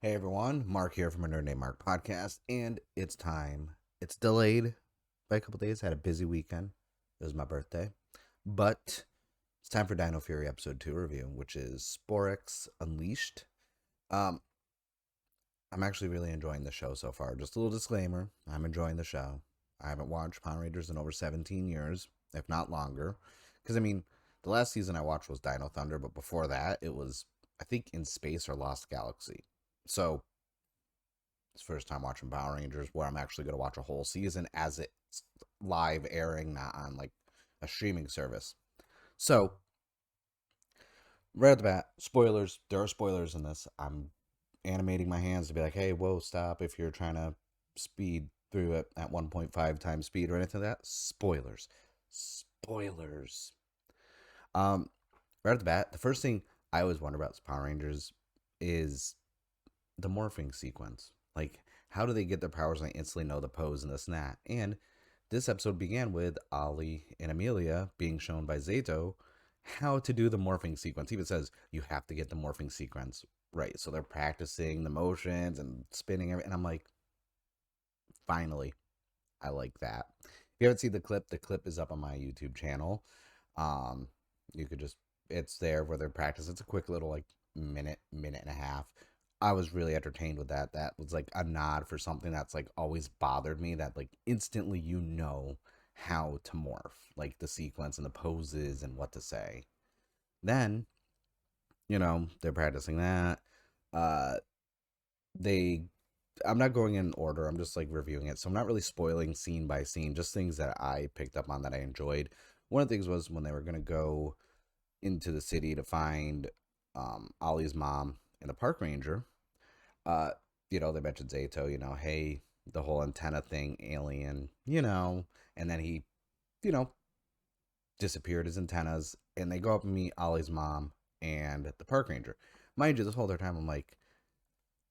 Hey everyone, Mark here from a Nerd Named Mark podcast, and it's time. It's delayed by a couple days. Had a busy weekend. It was my birthday, but it's time for Dino Fury episode 2 review, which is Sporix Unleashed. Um, I'm actually really enjoying the show so far. Just a little disclaimer: I'm enjoying the show. I haven't watched Power Rangers in over 17 years, if not longer, because the last season I watched was Dino Thunder, but before that, it was I think In Space or Lost Galaxy. So it's first time watching Power Rangers where I'm actually going to watch a whole season as it's live airing, not on like a streaming service. So, right at the bat, spoilers. There are spoilers in this. I'm animating my hands to be like, hey, whoa, stop if you're trying to speed through it at 1.5 times speed or anything like that. Spoilers. Spoilers. Um, right at the bat, the first thing I always wonder about Power Rangers is the morphing sequence. Like, how do they get their powers and they instantly know the pose and this and that? And this episode began with Ollie and Amelia being shown by Zato how to do the morphing sequence. He even says you have to get the morphing sequence right. So they're practicing the motions and spinning everything. And I'm like, finally, I like that. If you haven't seen the clip is up on my YouTube channel. Um, you could just it's there where they're practicing. It's a quick little like minute and a half. I was really entertained with that. That was like a nod for something that's like always bothered me. That like instantly you know how to morph, like the sequence and the poses and what to say. Then they're practicing that. Uh, they I'm not going in order. I'm just like reviewing it. So I'm not really spoiling scene by scene, just things that I picked up on that I enjoyed. One of the things was when they were going to go into the city to find Ollie's mom and the park ranger. Uh, they mentioned Zato, hey, the whole antenna thing, alien, and then he, you know, disappeared his antennas, and they go up and meet Ollie's mom and the park ranger. Mind you, this whole other time I'm like,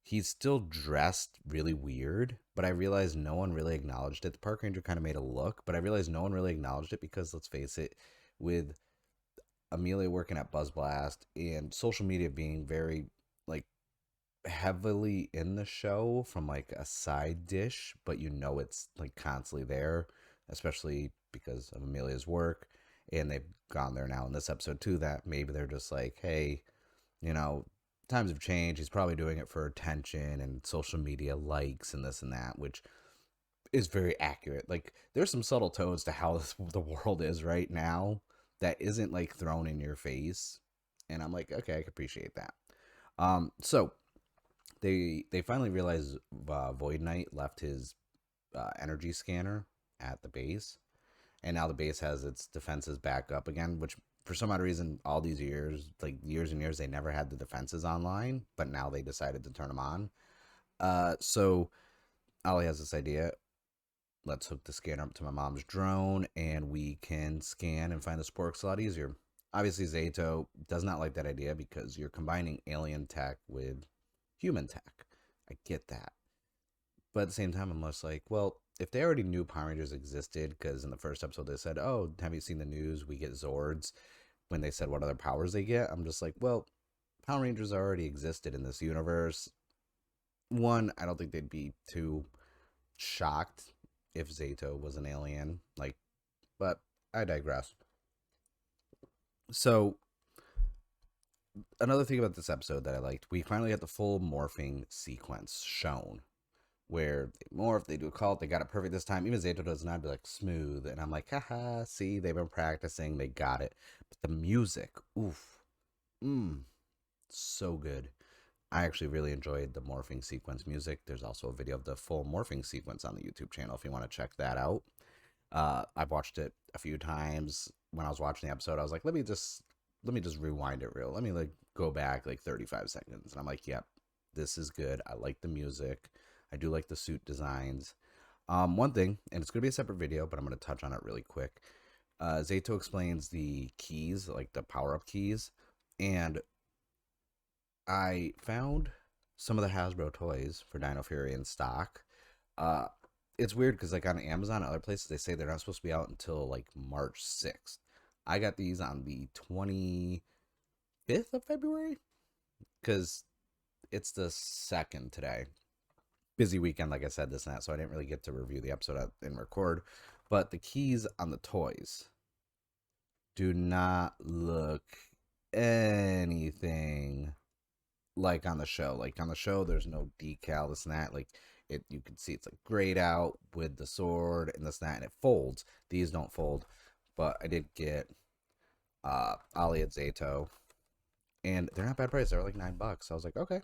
he's still dressed really weird, but I realized no one really acknowledged it. The park ranger kind of made a look, but I realized no one really acknowledged it because let's face it, with Amelia working at Buzz Blast and social media being very like heavily in the show from like a side dish, but it's like constantly there, especially because of Amelia's work. And they've gone there now in this episode too, that maybe they're just like, hey, you know, times have changed. He's probably doing it for attention and social media likes and this and that, which is very accurate. Like there's some subtle tones to how the world is right now that isn't like thrown in your face. And I'm like, okay, I can appreciate that. So they finally realize Void Knight left his energy scanner at the base, and now the base has its defenses back up again. Which for some odd reason, all these years, like years and years, they never had the defenses online, but now they decided to turn them on. So Ollie has this idea. Let's hook the scanner up to my mom's drone, and we can scan and find the Sporix a lot easier. Obviously, Zato does not like that idea because you're combining alien tech with human tech. I get that. But at the same time, I'm just like, well, if they already knew Power Rangers existed, because in the first episode they said, oh, have you seen the news? We get Zords. When they said what other powers they get, I'm just like, well, Power Rangers already existed in this universe. One, I don't think they'd be too shocked if Zato was an alien. Like, but I digress. So, another thing about this episode that I liked, we finally got the full morphing sequence shown where they morph, they do a cult, they got it perfect this time. Even Zato does not be like smooth, and I'm like, haha, see, they've been practicing, they got it. But the music, oof, so good. I actually really enjoyed the morphing sequence music. There's also a video of the full morphing sequence on the YouTube channel if you want to check that out. I've watched it a few times. When I was watching the episode, I was like, let me just rewind it real. Let me like go back like 35 seconds. And I'm like, yep, this is good. I like the music. I do like the suit designs. One thing, and it's gonna be a separate video, but I'm gonna touch on it really quick. Zato explains the keys, like the power up keys, and I found some of the Hasbro toys for Dino Fury in stock. Uh, it's weird because like on Amazon and other places, they say they're not supposed to be out until like March 6th. I got these on the 25th of February because it's the second today. Busy weekend, like I said, this and that, so I didn't really get to review the episode and record. But the keys on the toys do not look anything like on the show. Like on the show, there's no decal, this and that. Like it, you can see it's like grayed out with the sword and this and that, and it folds. These don't fold, but I did get Ali and Zato, and they're not bad price. They're like $9. I was like, okay,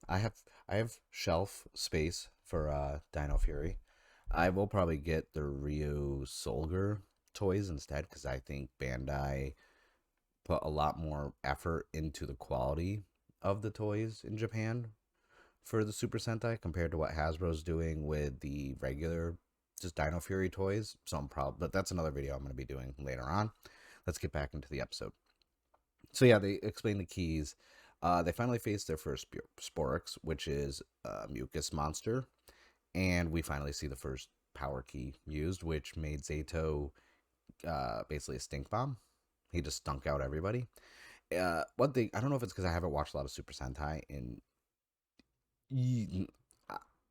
I have shelf space for Dino Fury. I will probably get the Ryu Soldier toys instead because I think Bandai put a lot more effort into the quality of the toys in Japan for the Super Sentai compared to what Hasbro's doing with the regular just Dino Fury toys. So I'm proud, but that's another video I'm going to be doing later on. Let's get back into the episode. So yeah, they explain the keys. They finally face their first Sporix, which is a mucus monster, and we finally see the first power key used, which made Zato basically a stink bomb. He just stunk out everybody. One thing, I don't know if it's because I haven't watched a lot of Super Sentai, and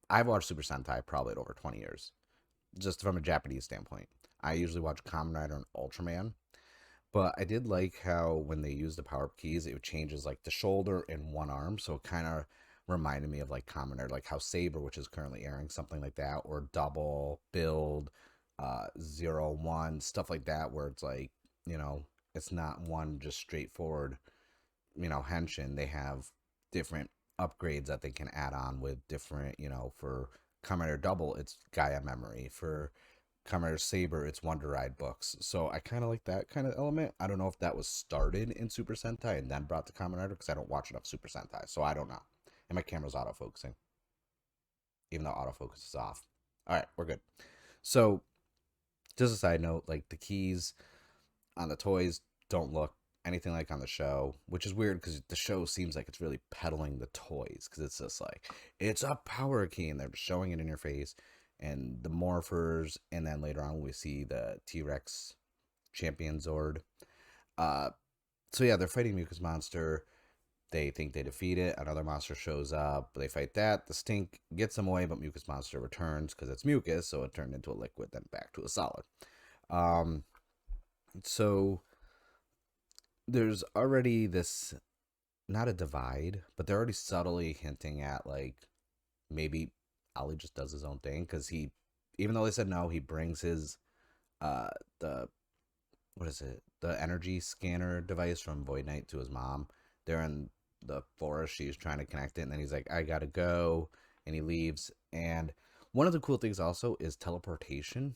I've watched Super Sentai probably at over 20 years, just from a Japanese standpoint. I usually watch Kamen Rider and Ultraman, but I did like how when they use the power up keys, it changes like the shoulder and one arm, so it kind of reminded me of like Kamen Rider, like how Saber, which is currently airing, something like that, or Double, Build, 01, stuff like that, where it's like, you know, it's not one just straightforward, henshin. They have different upgrades that they can add on with different, for Kamen Rider Double, it's Gaia Memory. For Kamen Rider Saber, it's Wonder Ride books. So I kind of like that kind of element. I don't know if that was started in Super Sentai and then brought to Kamen Rider because I don't watch enough Super Sentai. So I don't know. And my camera's autofocusing, even though autofocus is off. All right, we're good. So just a side note, like the keys on the toys don't look anything like on the show, which is weird because the show seems like it's really peddling the toys because it's just like it's a power key and they're showing it in your face, and the morphers, and then later on we see the T-Rex champion Zord. Uh, so yeah, they're fighting Mucus Monster. They think they defeat it. Another monster shows up. They fight that. The stink gets them away, but Mucus Monster returns because it's mucus, so it turned into a liquid, then back to a solid. So there's already this, not a divide, but they're already subtly hinting at like maybe Ali just does his own thing because he, even though they said no, he brings his the what is it, the energy scanner device from Void Knight to his mom. They're in the forest. She's trying to connect it, and then he's like, I gotta go, and he leaves. And one of the cool things also is teleportation.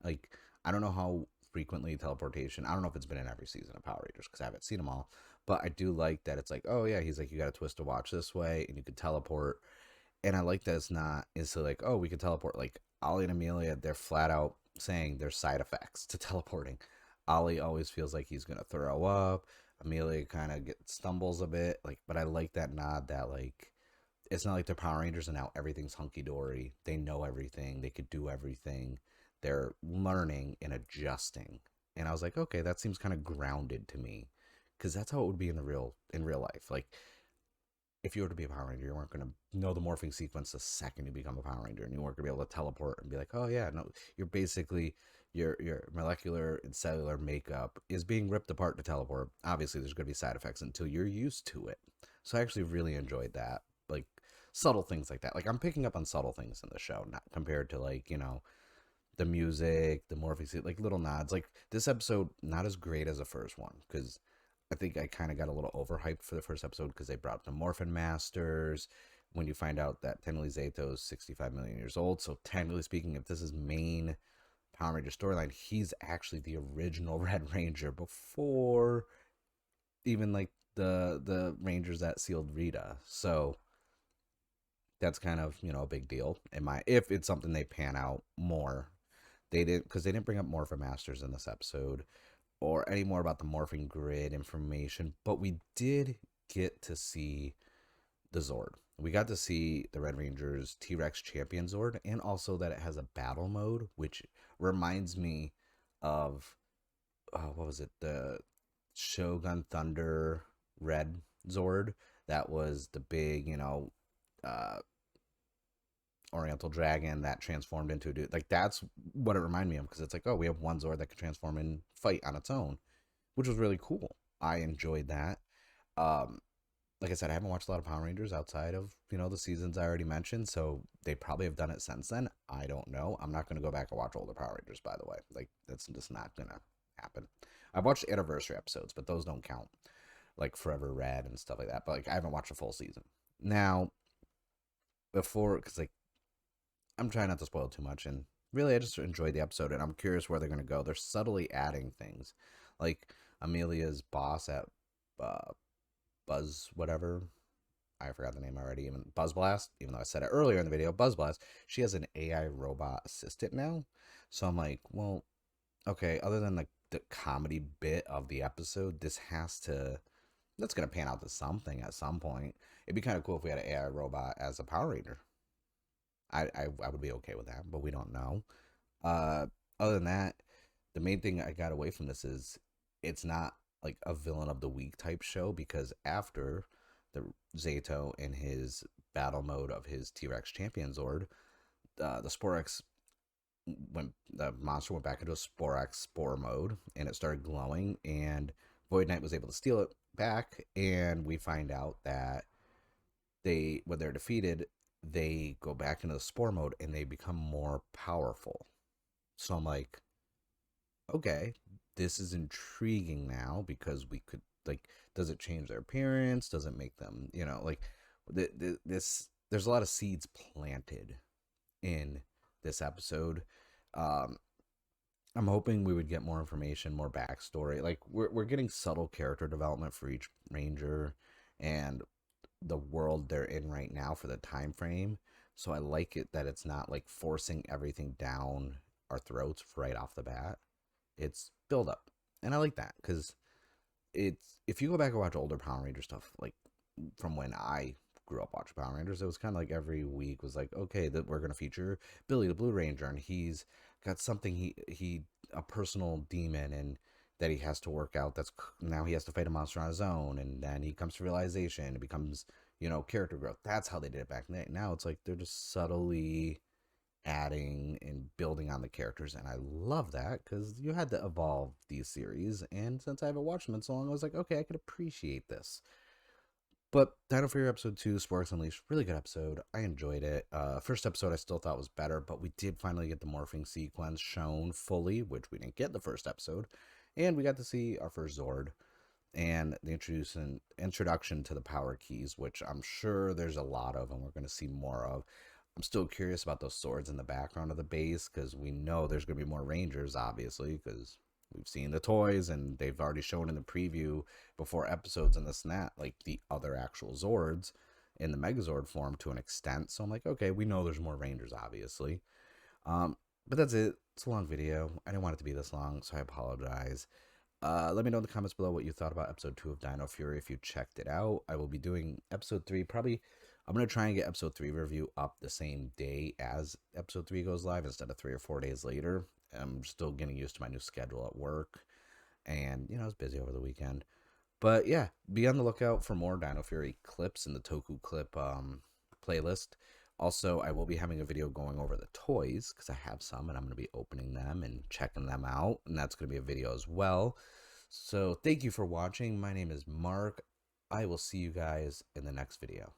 Like, I don't know how frequently teleportation, I don't know if it's been in every season of Power Rangers because I haven't seen them all, but I do like that it's like, oh yeah, he's like, you gotta twist a watch this way and you can teleport. And I like that it's not instantly like, oh, we can teleport. Like Ollie and Amelia, they're flat out saying there's side effects to teleporting. Ollie always feels like he's gonna throw up. Amelia kind of stumbles a bit, like, but I like that nod that like it's not like they're Power Rangers and now everything's hunky dory. They know everything. They could do everything. They're learning and adjusting. And I was like, okay, that seems kind of grounded to me, because that's how it would be in real life. Like if you were to be a Power Ranger, you weren't going to know the morphing sequence the second you become a Power Ranger, and you weren't going to be able to teleport and be like, oh yeah, no, you're basically your molecular and cellular makeup is being ripped apart to teleport. Obviously, there's going to be side effects until you're used to it. So I actually really enjoyed that, like subtle things like that. Like I'm picking up on subtle things in the show, not compared to like the music, the morphing, like little nods. Like this episode, not as great as the first one because I think I kind of got a little overhyped for the first episode because they brought the Morphin Masters. When you find out that Tenley Zato is 65 million years old, so technically speaking, if this is main Power Ranger storyline, he's actually the original Red Ranger before even like the Rangers that sealed Rita. So that's kind of a big deal in my, if it's something they pan out more. They didn't, because they didn't bring up Morphin Masters in this episode or any more about the morphing grid information, but we did get to see the Zord. We got to see the Red Ranger's T-Rex champion Zord, and also that it has a battle mode, which reminds me of what was it, the Shogun Thunder Red Zord That was the big, uh, Oriental Dragon that transformed into a dude. Like, that's what it reminded me of, because it's like, oh, we have one Zord that can transform and fight on its own, which was really cool. I enjoyed that. Um, like I said, I haven't watched a lot of Power Rangers outside of, the seasons I already mentioned, so they probably have done it since then. I don't know. I'm not going to go back and watch older Power Rangers, by the way. Like, that's just not going to happen. I've watched anniversary episodes, but those don't count, like Forever Red and stuff like that. But, like, I haven't watched a full season. Now, before, because, like, I'm trying not to spoil too much, and really, I just enjoyed the episode, and I'm curious where they're going to go. They're subtly adding things. Like, Amelia's boss at uh, Buzz, whatever, I forgot the name already, even Buzz Blast, even though I said it earlier in the video, Buzz Blast, she has an AI robot assistant now. So I'm like, well, okay, other than like the comedy bit of the episode, that's going to pan out to something at some point. It'd be kind of cool if we had an AI robot as a Power Ranger. I would be okay with that, but we don't know. Uh, Other than that, the main thing I got away from this is it's not like a villain of the week type show, because after the Zato in his battle mode of his T-Rex champion Zord, the Sporix the monster went back into a Sporix spore mode, and it started glowing, and Void Knight was able to steal it back, and we find out that when they're defeated, they go back into the spore mode and they become more powerful. So I'm like, okay, this is intriguing now, because we could, like, does it change their appearance? Does it make them, like, there's a lot of seeds planted in this episode. Um, I'm hoping we would get more information, more backstory. Like, we're getting subtle character development for each ranger and the world they're in right now for the time frame. So I like it that it's not like forcing everything down our throats right off the bat. It's build up, and I like that, because if you go back and watch older Power Ranger stuff, like from when I grew up watching Power Rangers, it was kind of like every week was like, okay, that we're gonna feature Billy the Blue Ranger, and he's got something, he a personal demon, and that he has to work out. That's now he has to fight a monster on his own, and then he comes to realization. It becomes, character growth. That's how they did it back then. Now it's like they're just subtly adding and building on the characters, and I love that, because you had to evolve these series, and since I haven't watched them in so long, I was like, okay, I could appreciate this. But Dino Fury episode 2, Sporix Unleashed, really good episode. I enjoyed it. First episode I still thought was better, but we did finally get the morphing sequence shown fully, which we didn't get in the first episode, and we got to see our first Zord, and the introduction to the power keys, which I'm sure there's a lot of, and we're going to see more of. I'm still curious about those swords in the background of the base, because we know there's going to be more Rangers, obviously, because we've seen the toys, and they've already shown in the preview before episodes in the snap, like the other actual Zords in the Megazord form to an extent. So I'm like, okay, we know there's more Rangers, obviously. But that's it. It's a long video. I didn't want it to be this long, so I apologize. Let me know in the comments below what you thought about episode 2 of Dino Fury, if you checked it out. I will be doing episode 3 probably. I'm going to try and get episode 3 review up the same day as episode 3 goes live, instead of 3 or 4 days later. I'm still getting used to my new schedule at work, and I was busy over the weekend. But yeah, be on the lookout for more Dino Fury clips in the Toku clip playlist. Also, I will be having a video going over the toys, because I have some, and I'm going to be opening them and checking them out, and that's going to be a video as well. So thank you for watching. My name is Mark. I will see you guys in the next video.